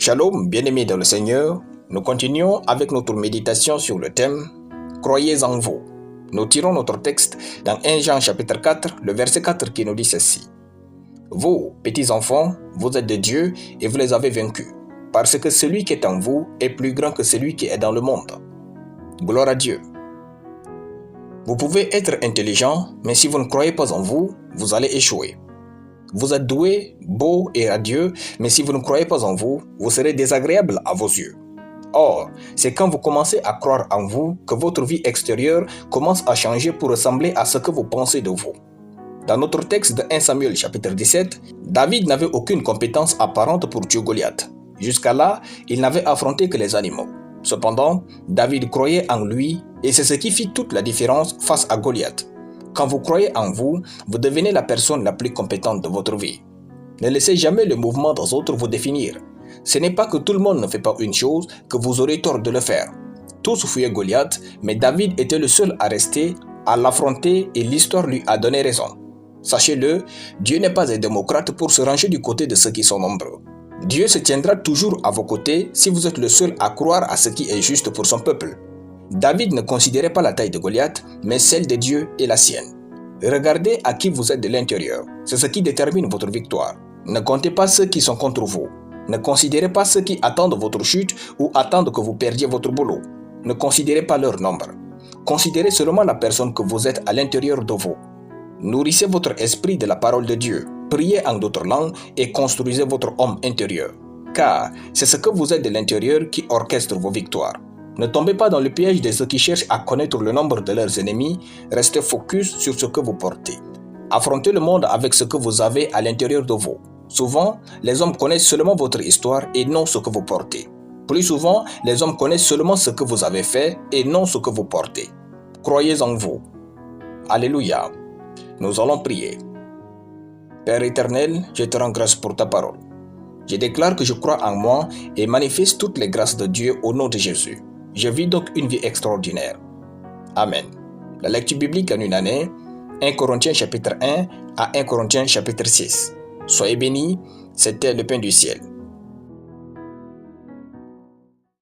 Shalom, bien-aimés dans le Seigneur, nous continuons avec notre méditation sur le thème « Croyez en vous ». Nous tirons notre texte dans 1 Jean chapitre 4, le verset 4 qui nous dit ceci. « Vous, petits enfants, vous êtes de Dieu et vous les avez vaincus, parce que celui qui est en vous est plus grand que celui qui est dans le monde. » Gloire à Dieu. Vous pouvez être intelligent, mais si vous ne croyez pas en vous, vous allez échouer. Vous êtes doué, beau et radieux, mais si vous ne croyez pas en vous, vous serez désagréable à vos yeux. Or, c'est quand vous commencez à croire en vous que votre vie extérieure commence à changer pour ressembler à ce que vous pensez de vous. Dans notre texte de 1 Samuel chapitre 17, David n'avait aucune compétence apparente pour tuer Goliath. Jusqu'à là, il n'avait affronté que les animaux. Cependant, David croyait en lui et c'est ce qui fit toute la différence face à Goliath. Quand vous croyez en vous, vous devenez la personne la plus compétente de votre vie. Ne laissez jamais le mouvement des autres vous définir. Ce n'est pas que tout le monde ne fait pas une chose que vous aurez tort de le faire. Tous fuyaient Goliath, mais David était le seul à rester, à l'affronter et l'histoire lui a donné raison. Sachez-le, Dieu n'est pas un démocrate pour se ranger du côté de ceux qui sont nombreux. Dieu se tiendra toujours à vos côtés si vous êtes le seul à croire à ce qui est juste pour son peuple. David ne considérait pas la taille de Goliath, mais celle de Dieu et la sienne. Regardez à qui vous êtes de l'intérieur, c'est ce qui détermine votre victoire. Ne comptez pas ceux qui sont contre vous. Ne considérez pas ceux qui attendent votre chute ou attendent que vous perdiez votre boulot. Ne considérez pas leur nombre. Considérez seulement la personne que vous êtes à l'intérieur de vous. Nourrissez votre esprit de la parole de Dieu, priez en d'autres langues et construisez votre homme intérieur. Car c'est ce que vous êtes de l'intérieur qui orchestre vos victoires. Ne tombez pas dans le piège de ceux qui cherchent à connaître le nombre de leurs ennemis, restez focus sur ce que vous portez. Affrontez le monde avec ce que vous avez à l'intérieur de vous. Souvent, les hommes connaissent seulement votre histoire et non ce que vous portez. Plus souvent, les hommes connaissent seulement ce que vous avez fait et non ce que vous portez. Croyez en vous. Alléluia. Nous allons prier. Père éternel, je te rends grâce pour ta parole. Je déclare que je crois en moi et manifeste toutes les grâces de Dieu au nom de Jésus. Je vis donc une vie extraordinaire. Amen. La lecture biblique en une année, 1 Corinthiens chapitre 1 à 1 Corinthiens chapitre 6. Soyez bénis, c'était le pain du ciel.